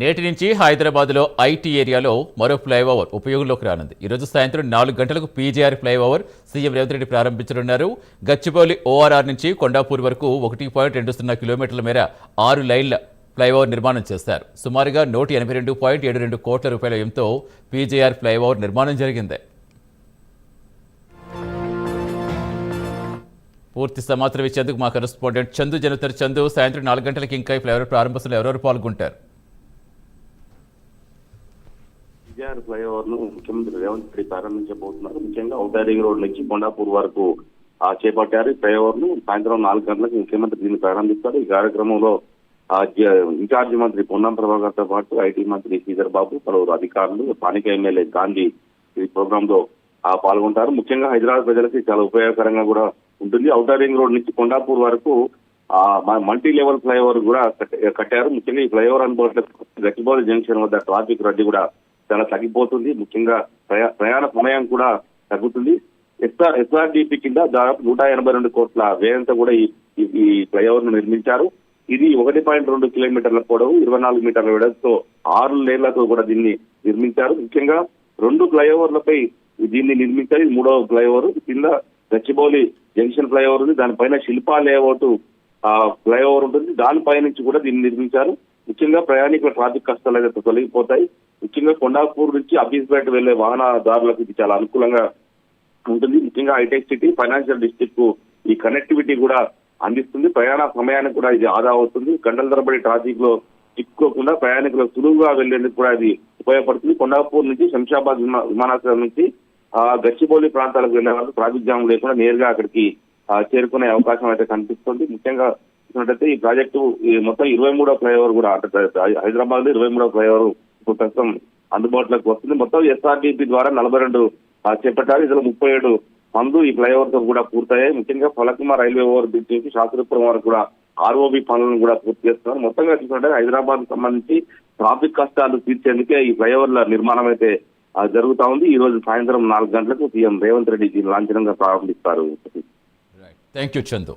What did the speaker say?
నేటి నుంచి హైదరాబాద్లో ఐటీ ఏరియాలో మరో ఫ్లైఓవర్ ఉపయోగంలోకి రానుంది. ఈరోజు సాయంత్రం 4 గంటలకు PGR flyover CM Revanth Reddy ప్రారంభించనున్నారు. గచ్చిబౌలి ఓఆర్ఆర్ నుంచి కొండాపూర్ వరకు 1.20 కిలోమీటర్ల మేర 6 లైన్ల ఫ్లైఓవర్ నిర్మాణం చేస్తారు. సుమారుగా 182.72 కోట్ల రూపాయల వ్యయంతో పీజీఆర్ ఫ్లైఓవర్ నిర్మాణం జరిగింది. పూర్తి సమాచారం ఇచ్చేందుకు మా కరెస్పాండెంట్ చందు జనతర్. చందు, సాయంత్రం 4 గంటలకు ఇంకా ఈ ఫ్లైఓవర్ ప్రారంభంలో ఎవరెవరు పాల్గొంటారు? పీజీఆర్ ఫ్లైఓవర్ ను ముఖ్యమంత్రి రేవంత్ రెడ్డి ప్రారంభించబోతున్నారు. ముఖ్యంగా ఔటర్ రింగ్ రోడ్ నుంచి కొండాపూర్ వరకు చేపట్టారు. ఈ ఫ్లైఓవర్ ను సాయంత్రం 4 గంటలకు ముఖ్యమంత్రి దీన్ని ప్రారంభిస్తారు. ఈ కార్యక్రమంలో ఇన్ఛార్జి మంత్రి పొన్నం ప్రభాకర్ తో పాటు ఐటీ మంత్రి శ్రీధర్ బాబు, పలువురు అధికారులు, స్థానిక ఎమ్మెల్యే గాంధీ ఈ ప్రోగ్రామ్ లో పాల్గొంటారు. ముఖ్యంగా హైదరాబాద్ ప్రజలకి చాలా ఉపయోగకరంగా కూడా ఉంటుంది. ఔటర్ రింగ్ రోడ్ నుంచి కొండాపూర్ వరకు మల్టీ లెవెల్ ఫ్లైఓవర్ కూడా కట్టారు. ముఖ్యంగా ఈ ఫ్లైఓవర్ అనుకోవట్లేదు గచ్చిబౌలి జంక్షన్ వద్ద ట్రాఫిక్ రద్దీ కూడా చాలా తగ్గిపోతుంది. ముఖ్యంగా ప్రయాణ సమయం కూడా తగ్గుతుంది. ఎస్ఆర్డిపి కింద దాదాపు 182 కోట్ల వ్యయంతో కూడా ఈ ఫ్లైఓవర్ ను నిర్మించారు. ఇది 1.2 కిలోమీటర్ల పొడవు, 24 మీటర్ల వెడల్పుతో 6 లేన్లతో కూడా దీన్ని నిర్మించారు. ముఖ్యంగా 2 ఫ్లైఓవర్లపై దీన్ని నిర్మించారు. ఇది 3వ ఫ్లైఓవర్. కింద గచ్చిబౌలి జంక్షన్ ఫ్లైఓవర్ ఉంది, దానిపైన శిల్పా లేఅవుట్ ఫ్లైఓవర్ ఉంటుంది, దానిపై నుంచి కూడా దీన్ని నిర్మించారు. ముఖ్యంగా ప్రయాణికుల ట్రాఫిక్ కష్టాలు అయితే తొలగిపోతాయి. ముఖ్యంగా కొండాపూర్ నుంచి అబ్బీస్పేట వెళ్లే వాహనదారులకు ఇది చాలా అనుకూలంగా ఉంటుంది. ముఖ్యంగా హైటెక్ సిటీ, ఫైనాన్షియల్ డిస్ట్రిక్ట్ కు ఈ కనెక్టివిటీ కూడా అందిస్తుంది. ప్రయాణ సమయానికి కూడా ఇది ఆదా అవుతుంది. గంటల తరబడి ట్రాఫిక్ లో చిక్కుకోకుండా ప్రయాణికులకు సులువుగా వెళ్లేందుకు కూడా ఇది ఉపయోగపడుతుంది. కొండాపూర్ నుంచి శంషాబాద్ విమానాశ్రయం నుంచి గచ్చిబౌలి ప్రాంతాలకు వెళ్లే వరకు ట్రాఫిక్ జామ్ లేకుండా నేరుగా అక్కడికి చేరుకునే అవకాశం అయితే కనిపిస్తుంది. ముఖ్యంగా చూసినట్టయితే ఈ ప్రాజెక్టు మొత్తం 23వ ఫ్లైఓవర్ కూడా హైదరాబాద్ లో 23వ ఫ్లైఓవర్ ఇప్పుడు ప్రస్తుతం అందుబాటులోకి వస్తుంది. మొత్తం ఎస్ఆర్డిపి ద్వారా 42 చేపట్టారు. ఇందులో 37 పనులు ఈ ఫ్లైఓవర్ తో కూడా పూర్తయ్యాయి. ముఖ్యంగా ఫలక్మా రైల్వే ఓవర్ బ్రిడ్జ్ నుంచి శాస్త్రపురం వరకు కూడా ఆర్ఓబి పనులను కూడా పూర్తి చేస్తున్నారు. మొత్తంగా చూసినట్టే హైదరాబాద్ సంబంధించి ట్రాఫిక్ కష్టాలు తీర్చేందుకే ఈ ఫ్లైఓవర్ల నిర్మాణం అయితే జరుగుతా ఉంది. ఈ రోజు సాయంత్రం 4 గంటలకు సీఎం రేవంత్ రెడ్డి లాంఛనంగా ప్రారంభిస్తారు. Thank you Chandu.